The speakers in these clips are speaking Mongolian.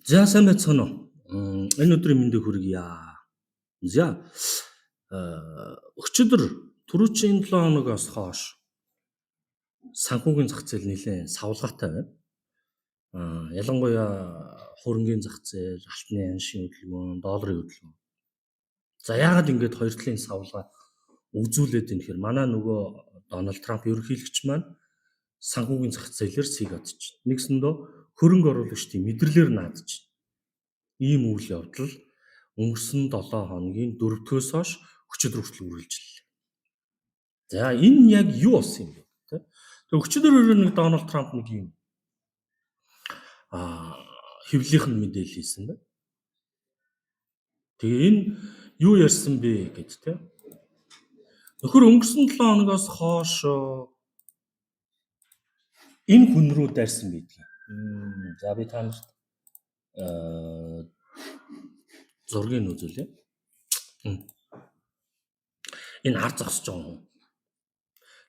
За сайн байцгаана уу? Энэ өдрийн мэндийг хүргье. За өчигдөр түрүүчийн 7 хоногоос хойш санхүүгийн зах зээл нэлээд савлгаатай байна. Ялангуяа хөрөнгийн зах зээл, алтны аншийн хөдөлгөөн, долларын хөдөлгөөн. За яагаад ингэж хоёр талын савлгаа үзүүлээд юм хэрэг манай нөгөө Дональд Трамп ерөнхийлөгч маань санхүүгийн зах зээлээр сийгадж байна. Нэгсэндөө хөрөнгө оруулагчдын мэдрэлээр наадж байна. Ийм үйл явдал өнгөрсөн 7 хоногийн 4-өөс хойш өчигдөр хүртэл үргэлжиллээ. За энэ яг юу болсон юм бэ? Тэг өчигдөр нэг Дональд Трамп нэг юм хэвлийнхэн мэдээлэл хийсэн байна. Тэгээ энэ юу ярьсан бэ гэд тэ. Нөхөр өнгөрсөн 7 хоногоос хойш энэ хүн рүү дайрсан байдаг. За би танарт зургийг үзүүлээ. Энэ хар зогсож байгаа хүн.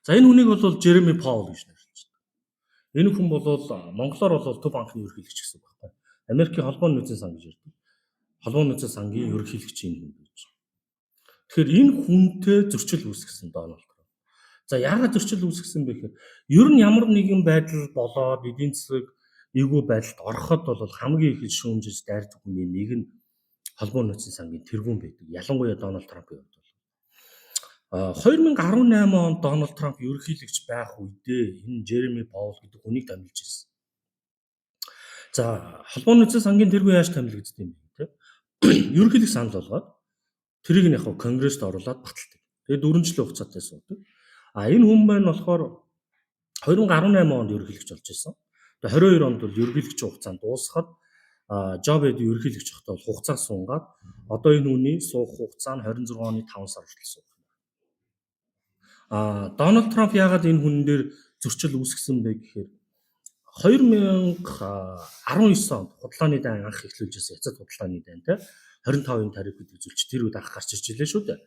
За энэ хүнийг бол Жереми Паул гэж нэрлэж байна. Энэ хүн бол монголоор бол төв банкны ерөнхийлөгч гэсэн үг байхгүй. Америкийн холбооны нөөцийн сан гэж ярьдаг. Холбооны нөөцийн сангийн ерөнхийлөгч энэ хүн гэж. Тэгэхээр энэ хүнтэй зөрчил үүсгэсэн Дональд Трамп. За яагаад зөрчил үүсгэсэн бэ гэхээр ер нь ямар нэгэн байдал болоод эдийн засаг эвгүй байдалд ороход бол хамгийн их шүүмжиж дайрдаг хүний нэг нь холбооны нөөцийн сангийн тэргүүн байдаг. Ялангуяа Дональд Трампын хувьд бол 2018 онд Дональд Трамп ерөнхийлөгч байх үедээ энэ Жереми Паул гэдэг хүнийг томилж ирсэн. За холбооны нөөцийн сангийн тэргүүн яаж томилгдсон юм бэ те? Ерөнхийлөгч санал болгоод тэрийг нь яг конгресст оруулаад баталдаг. Тэгээд 4 жилийн хугацаатай суудаг. Энэ хүн маань болохоор 2018 онд ерөнхийлөгч болж ирсэн. Тэгээд 22 онд бол ерөнхийлөгчийн хугацаанд дуусахад Жо Байден ерөнхийлөгч захтай бол хугацаа сунгаад одоо энэ хүний суух хугацаа нь 26 оны 5 сар хүртэл суух. Дональд Трамп яагаад энэ хүн дээр зөрчил үүсгэсэн бэ гэхээр 2019 онд худалдааны дан анх эхлүүлж байсан яцад худалдааны дан те 25% тариф үзүүлж тэр үед анх гарч ирж илээ шүү дээ.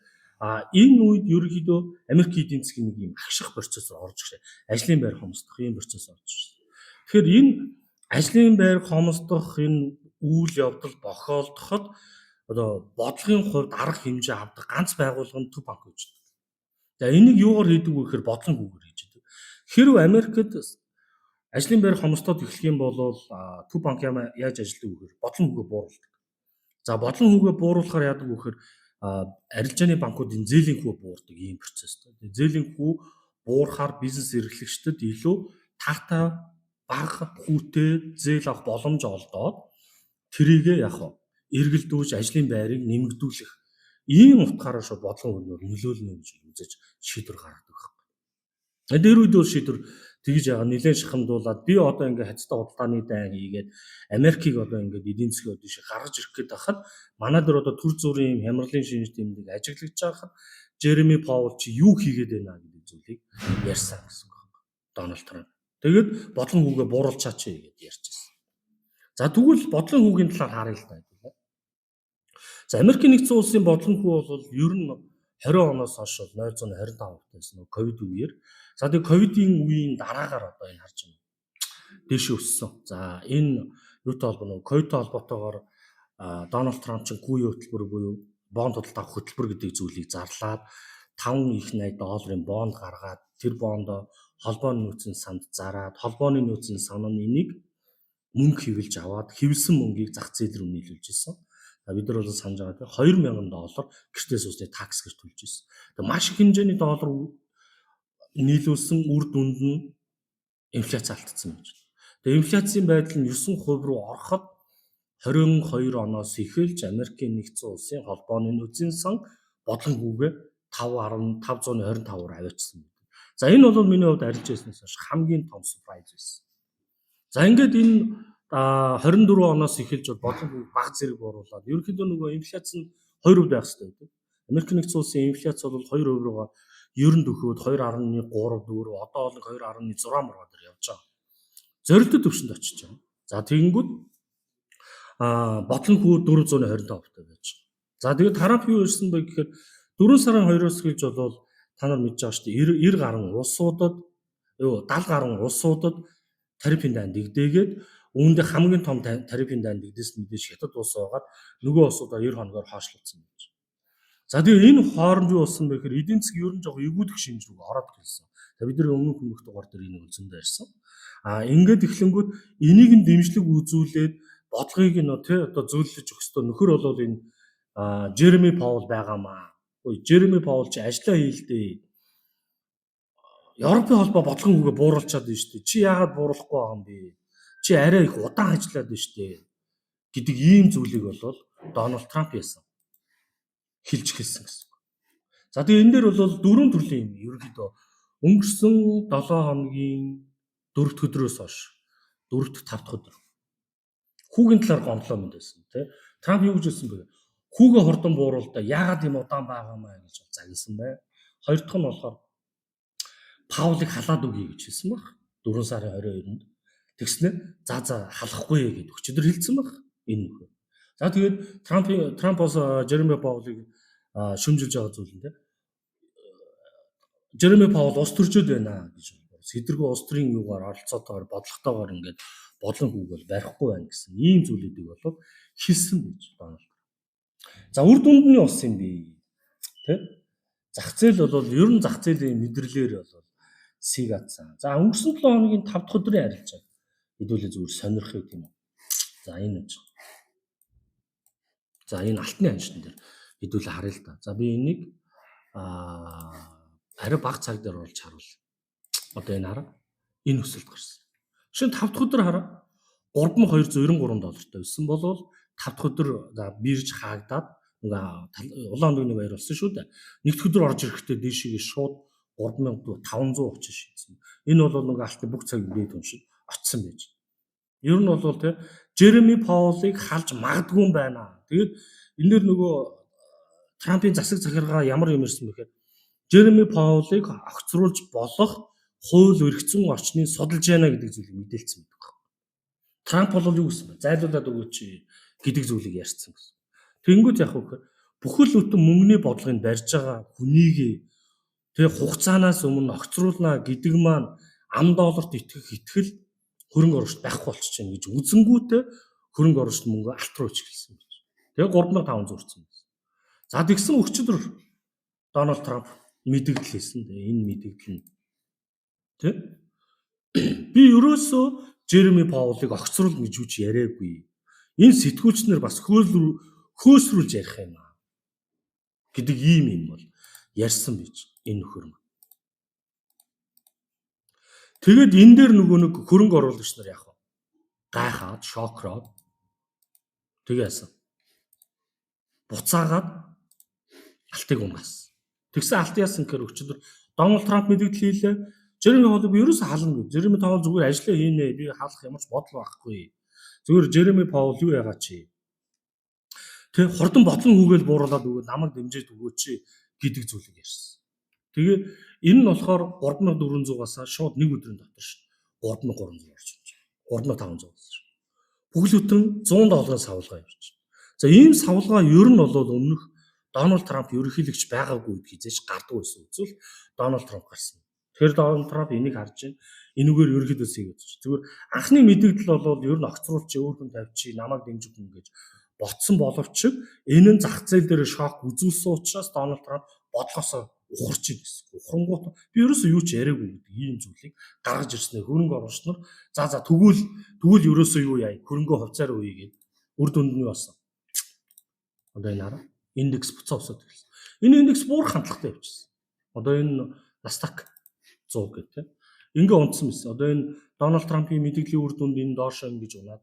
Энэ үед ерөнхийдөө Америк эдийн засгийн нэг юм агших процессор орж ирсэн. Ажлын байр хомсдох ийм процесс орж ирсэн. Тэгэхээр энэ ажлын байр хомсдох энэ үйл явдал бохиолдоход одоо бодлогын хувьд арга хэмжээ авдаг ганц байгууллага нь төв банк гэж байна. За энийг юугаар хийдэг вэ гэхээр бодлон хүүгээр хийж байдаг. Хэрв Америкт ажлын байр хомсдод эхлэх юм бол төв банк яаж ажилладаг вэ гэхээр бодлон хүүгээ бууруулдаг. За бодлон хүүгээ бууруулахаар яадаг вэ гэхээр арилжааны банкуудын зээлийн хүү буурдаг ийм процесс. Тэгээ зээлийн хүү буурахаар бизнес эрхлэгчдэд илүү таатай бага хүүтэй зээл авах боломж олдоод тэрийгэ яг эргэлдүүлж ажлын байрыг нэмэгдүүлэх ийм утгаараа шууд бодлон хөнөөр нөлөөлнө гэж үзэж шийдвэр гаргадаг байхгүй. Тэр үед бол шийдвэр тэгж яага нэлээд шахамдуулаад би одоо ингээ хацтай худалдааны дан хийгээд Америкийг одоо ингээ эдийн засгийн өдөөш гаргаж ирэх гээд байхад манай дээр одоо төр зүрийн хямралын шинж тэмдэг ажиглаж байхад Жереми Паул чи юу хийгээд байна гэдэг зүйлийг ярьсан гэсэн үг байна. Дональд Трамп. Тэгээд бодлон хүүгээ бууруулчаач гэж ярьж байсан. За тэгвэл бодлон хүүгийн талаар харъя л та. За Америкийн нэгдсэн улсын бодлон хүү бол ер нь 20 оноос хойш 0.25% байсан ковид үеэр. За тэгээ ковидын үеийн дараагаар одоо энэ харж байна. Дэш өссөн. За энэ юутай холбооно? Ковидтой холбоотойгоор Дональд Трамп чинь QE хөтөлбөр буюу бонд худалдаа авах хөтөлбөр гэдэг зүйлийг зарлаад 5.80 долларын бонд гаргаад тэр бондоо холбооны нөөцийн санд зараад холбооны нөөцийн сан нь энийг мөнгө хэвлж аваад хэвлсэн мөнгийг зах зээл рүү нийлүүлж ирсэн. Бид нар бол санаж байгаа $2,000 гэртээ суусны такс гэж төлж ирсэн. Тэгээ маш их хэмжээний доллар нийлүүлсэн үр дүнд нь инфляц алдсан гэж. Тэгээ инфляцийн байдал нь 9% руу ороход 22 оноос эхэлж Америкийн нэгдсэн улсын холбооны нөөцийн сан бодлон хүүгээ 5.25-аар аваачсан. За энэ бол миний хувьд арилж байснаас хойш хамгийн том surprise байсан. За ингээд энэ 24 оноос эхэлж бодлон хүүг баг зэрэг бууруулаад ерөнхийдөө нөгөө инфляц нь 2% байх хэрэгтэй байдаг. Америкийн нэгдсэн улсын инфляц бол 2% руугаа ер нь дөхөөд 2.3 4 одоо бол 2.6 мөр дээр явж байгаа. Зорилттой төвшөнд очиж байгаа. За тэгэнгүүт бодлон хүү 425% байж байгаа. За тэгээд Трамп юу ирсэн бэ гэхээр 4 сарын 2-оос эхэлж бол та нар мэдж байгаа шүү дээ 90 гаруй улсуудад 70 гаруй улсуудад тарифын дан дэгдээгээд үүндээ хамгийн том тарифын дайнд эдээс мэдээж хятад улс байгаад нөгөө улсуудаа 90 хоногоор хойшлуулсан байж. За тэгээ энэ хооронд юу болсон бэ гэхээр эдийн засаг ер нь жоо эвгүүдэх шинж рүү ороод ирсэн. За бид нар өмнөх өмнөх дугаар дээр энийг үзэндээ ярьсан. Ингээд эхлэнгүүт энийг нь дэмжлэг үзүүлээд бодлогыг нь одоо зөвлөж өгөх ёстой. Нөхөр бол энэ Жереми Паул байгаамаа. Жереми Паул чи ажиллаа хийлдээ. Европын холбоо бодлогынхүүгээ бууруулчаад байна шүү дээ. Чи яагаад бууруулахгүй байгаа юм бэ? Чи арай их удаан ажиллаад байна шүү дээ гэдэг ийм зүйлийг бол Дональд Трамп яасан. Хэлж хэлсэн гэсэн. За тэгээ энэ дээр бол дөрвөн төрлийн юм ерөнхийдөө өнгөрсөн 7 хоногийн 4-р өдрөөс хойш 4-р 5-р өдөр хүүгийн талаар гомдлоо мэд байсан тий. Трамп юу гэж хэлсэн бэ? Хүүгээ хордон бууруулдаа яагаад юм удаан байгаамаа гэж загнасан бай. Хоёр дахь нь болохоор Паулыг халаад өгье гэж хэлсэн баг. 4 сарын 22-нд. Тэгснээр за халахгүй гэд өчигдөр хэлсэн баг энэ нөхөр. За тэгээд Трамп бас Жереми Паулыг шүмжилж байгаа зүйл нь тий. Жереми Паул ус төрчөөд байна гэж байна. Сэдэргүй улс төрийн юугаар оролцоотойгоор бодлоготойгоор ингээд бодлон хүүгэл барихгүй байна гэсэн ийм зүйлүүдийг болов хэлсэн байж Дональд. За үр дүнд нь ус юм би тий. Зах зээл бол ер нь зах зээлийн мэдрэлээр бол сиг атсан. За өнгөрсөн 7 хоногийн 5 дахь өдрийн арилжаа хэдүүлээ зүгээр сонирхох юм. За энэ гэж. За энэ алтны аншин дээр хэдүүлээ харъя л да. За би энийг арай бага цаг дээр оруулж харуул. Одоо энэ хараа. Энэ өсөлт гарсан. Шинэ 5 дахь өдөр хараа. $3293 байсан болвол 5 дахь өдөр бирж хаагдаад улаан дөгний баяр болсон шүү дээ. Нэг дахь өдөр орж ирэхдээ дээшээ шууд 3500 очиж шийдсэн. Энэ бол нэг алтны бүх цаг дээд уншид очсон байж. Ер нь бол тий Жереми Паулыг халж магадгүй юм байна. Тэгээд энэ дэр нөгөө Трампын засаг захиргаа ямар юм ирсэн бэхээр Жереми Паулыг огцруулж болох хууль эрх зүйн орчныг судалж яана гэдэг зүйлийг мэдээлсэн байдаг. Трамп бол юу гэсэн бэ? Зайлуулад өгөөч гэдэг зүйлийг ярьсан гэсэн. Тэнгүүд яг хөө бүхэл бүтэн мөнгөний бодлогыг барьж байгаа хүнийг тэгээ хугацаанаас өмнө огцруулна гэдэг маань $10 итгэл хөрөнгө оруулалт байхгүй болчих чинь гэж үзэнгүүтээ хөрөнгө оруулалт мөнгө алт руу чиглэсэн гэж. Тэгээ 3500 хүрсэн байсан. За тэгсэн өчигдөр Дональд Трамп мэдээлэл хийсэн. Энэ мэдээлэл нь тий би ерөөсөө Жереми Паулыг огцруулна гэж үуч яриаггүй. Энэ сэтгүүлчнэр бас хөөсрүүлж ярих юм аа гэдэг ийм бол ярьсан байж энэ нөхөр маань. Тэгээд энэ дээр нөгөө нэг хөрөнгө оруулагч нар яах вэ? Гайхаад, шокроод тэгээсэн. Буцаагаад алтыг унгаас. Тэгсэн алт яасан гэхээр өчигдөр Дональд Трамп мэдээлэл хийлээ. Жереми Паулыг би ерөөсөө хална гэж. Жереми Паул зүгээр ажиллаа хийнэ. Би халах ямар ч бодол байхгүй. Зүгээр Жереми Паул юу яагаад чи? Тэг хордон бодлон хүүгээл бууруулаад өгөөд намайг дэмжиж өгөөч гэдэг зүйлийг ярьсан. Тэгээ энэ нь болохоор 3400-аас шууд нэг өдрийн дотор шүү. 3300 орж ирж байна. 3500 болсон шүү. Бүхэл бүтэн $100 савлгаа явж байна. За ийм савлгаа ер нь бол өмнөх Дональд Трамп ерөнхийлөгч байгаагүй гэдгийг зэж гардаг байсан үзвэл Дональд Трамп гарсан. Тэгэхээр Дональд Трамп энийг харж байна. Энэгээр ерөнхийдөө сэгэж. Зүгээр анхны мэдээлэл бол ер нь огцруулч өөр хүн тавьчих, намайг дэмжих хүн гэж ботсон боловч энэ нь зах зээл дээр шок үзүүлсэн учраас Дональд Трамп бодлогосоо ухарч ирсэн. Ухрангууд би ерөөсөө юу ч яриаггүй гэдэг ийм зүйлийг гаргаж ирснээр хөрөнгө оруулагч нар за тэгвэл ерөөсөө юу яа хөрөнгө хувьцаар үе гэдэг үр дүнд нь болсон. Одоо энэ хараа индекс буцаа өсөд ирсэн. Энэ индекс буур хандлагатай явчихсан. Одоо энэ Nasdaq 100 гэх тийм. Ингээ унтсан байсан. Одоо энэ Дональд Трампын мэдээллийн үр дүнд энэ доош ингэж унаад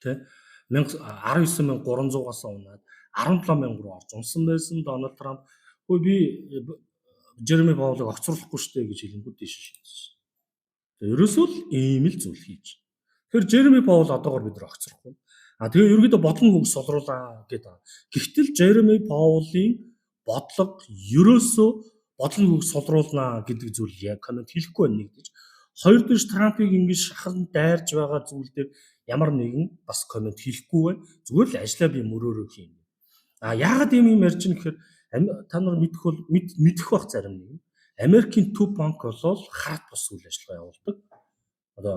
тийм 19300-аас унаад 17000 руу орж унсан байсан. Дональд Трамп би Жереми Паулыг огцруулахгүй штэ гэж хэлэнгүүт тийш шийдсэн. Тэгээ ерөөсөө л ийм л зүйл хийж. Тэгэхээр Жереми Паул одоогор бид нар огцрохгүй. Тэгээ ерөөдөө бодлон хөнгө солруулаа гэдэг. Гэхдээ Жереми Паулын бодлого ерөөсөө бодлон хөнгө солруулнаа гэдэг зүйл яг комент хэлэхгүй байна нэгдэж. Хоёр дэш Трампыг ингэж шахан дайрж байгаа зүйл дээр ямар нэгэн бас комент хэлэхгүй байна. Зүгээр л ажлаа би мөрөөрөө хийн. Яагаад ийм юм ярьж байгаа гэхээр та нар мэдэх бах зарим нэг. Америкийн төв банк бол харт бус үйл ажиллагаа явуулдаг. Одоо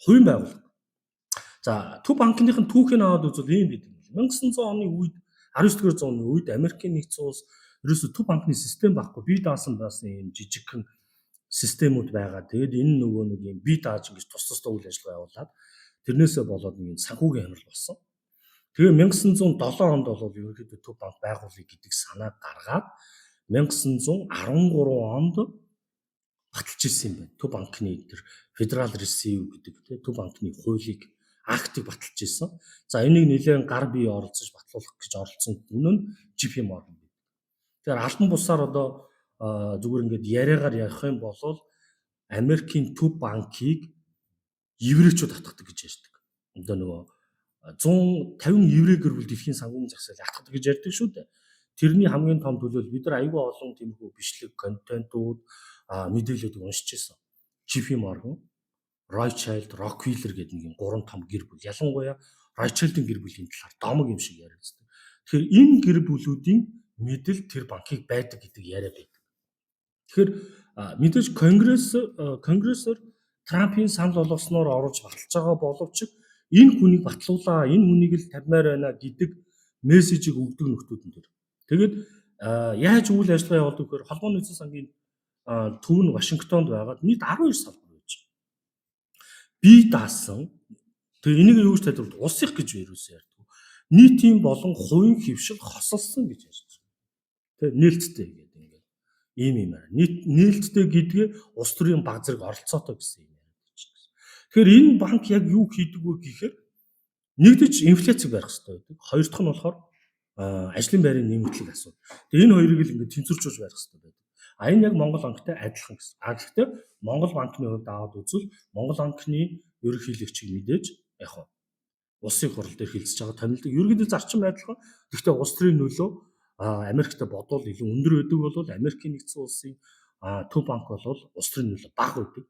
хувийн байгууллага. За Төв банкныхын түүхийг аваад үзвэл ийм байдаг юм. 1900 оны үед 19-р зууны үед Америкийн нэгдсэн улс ерөөсө Төв банкны систем байхгүй бие даасан ийм жижигхэн системүүд байгаа. Тэгээд энэ нөгөө нэг юм бие дааж ингэж тус тусдаа үйл ажиллагаа явуулаад тэрнээсээ болоод нэг юм санхүүгийн амрал болсон. Тэгээ 1907 онд бол ерөнхийдөө Төв банк байгуулъя гэдэг санаа гаргаад 1913 онд баталж ирсэн юм байна. Төв банкны тэр Federal Reserve гэдэг тийм Төв банкны хуулийг актыг баталж ирсэн. За энийг нэлээд гар бие оролцож батлуулах гэж оролцсон хүн нь JP Morgan байдаг. Тэгэхээр албан бусаар одоо зүгээр ингээд яриагаар ярих юм бол Америкийн Төв банкыг еврейчүүд татдаг гэж ярьдаг. Одоо нөгөө 150 еврей гэр бүл дэлхийн санхүүгийн захиалгыг татдаг гэж ярьдаг шүү дээ. Тэрний хамгийн том төлөөлөл бид нар аюул олон тиймэрхүү бичлэг контентууд мэдээлэлүүд уншиж байсан. JP Morgan, Rothschild, Rockefeller гэдэг нэг юм гурван том гэр бүл. Ялангуяа Rothschild-ийн гэр бүлийн талаар домог юм шиг яриаддаг. Тэгэхээр энэ гэр бүлүүдийн мэдэл тэр банкыг байдаг гэдэг яриа байдаг. Тэгэхээр мэдээж конгрессор Трампын санал болгосноор оруулж баталж байгаа боловч энэ хүнийг батлуулаа, энэ хүнийг л тавьмаар байна гэдэг мессежийг өгдөг нөхдүүд нь тэр. Тэгээд яаж үйл ажиллагаа явуулдаг гэхээр холбооны нэгдсэн сангийн төв нь Вашингтонд байгаад нийт 12 салбар байж. Бие даасан. Тэгээ энийг юу гэж тайлбарлаад улс их гэж вирус ярьдаг. Нийтийн болон хувийн хөвшил хосолсон гэж ярьж байна. Тэгээ нээлттэй гэдэг ингээд ийм юм аа. Нээлттэй гэдгээ улс төрийн баг зэрэг оролцоотой гэсэн юм яриад байна. Тэгэхээр энэ банк яг юу хийдэг вэ гэхээр нэгдэж инфляцийг барих хэрэгтэй байдаг. Хоёр дахь нь болохоор ажлын байрын нэмэгдлийг асуудаг. Тэгээ энэ хоёрыг л ингээд тэнцвэржүүлж барих хэрэгтэй байдаг. Энэ яг Монгол банктай адилхан гэсэн. Гэхдээ Монгол банкны хувьд аваад үзвэл Монгол банкны ерөнхийлөгчийг мэдээж яг нь улсын хурал дээр хилцэж байгаа томилдог. Ерөнхийдөө зарчим адилхан. Гэхдээ улс төрийн нөлөө Америкт бодвол илүү өндөр байдаг бол Америкийн нэгдсэн улсын Төв банк бол улс төрийн нөлөө бага байдаг.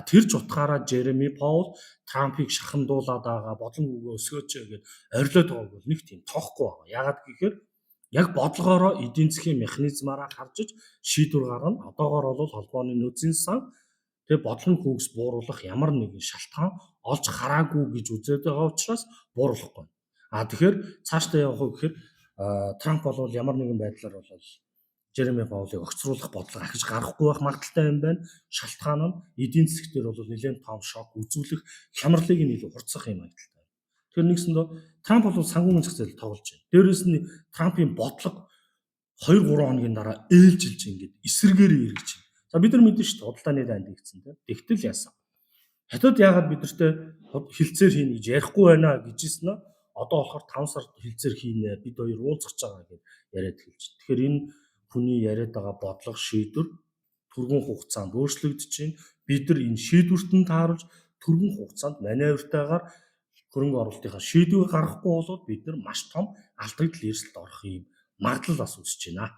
Тэр ч утгаараа Jeremy Powell Трампыг шахамдуулаад байгаа бодлого өсгөөч гэж орилоод байгааг бол нэг тийм тоохгүй байгаа. Яагаад гэхээр яг бодлогоороо эдийн засгийн механизмаараа харж шийдвэр гаргана. Одоогоор бол холбооны нөөцийн сан тэгээ бодлогын хөгс бууруулах ямар нэгэн шалтгаан олж хараагүй гэж үзээд байгаа учраас бууруулахгүй. Тэгэхээр цаашдаа явах уу гэхээр Трамп бол ямар нэгэн байдлаар бол Jeremy Powell-ыг огцруулах бодлого ахиж гарахгүй байх магадaltaй юм байна. Шалтгаан нь эдийн засаг дээр бол нэлээд том шок үзүүлэх хямралыг илүү хурцсах юм агталтай. Тэгэхээр нэгсэндээ Трамп бол санхүүгийн зах зээл тоглож байна. Дээрээс нь Трампын бодлого 2-3 хоногийн дараа ээлжилж ингээд эсэргээр эргэж байна. За бид нар мэдэн шүү дээ худалдааны дайнд хийгдсэн тийм. Тэгтэл яасан. Хятад яагаад бидэртээ хилцээр хийнэ гэж ярихгүй байна гэжсэн нь одоо болохоор 5 сард хилцээр хийнэ бид хоёр уулзах байгаа гэж яриад хэлж байна. Тэгэхээр энэ хүний яриад байгаа бодлого шийдвэр түргэн хугацаанд өөрчлөгдөж байна. Бид нар энэ шийдвэрт нь тааруулж түргэн хугацаанд маневртайгаар хөрөнгө оруулалтынхаа шийдвэр гаргахгүй бол бид нар маш том алдагдал эрсдэлд орох юм магадлал бас үүсэж байна.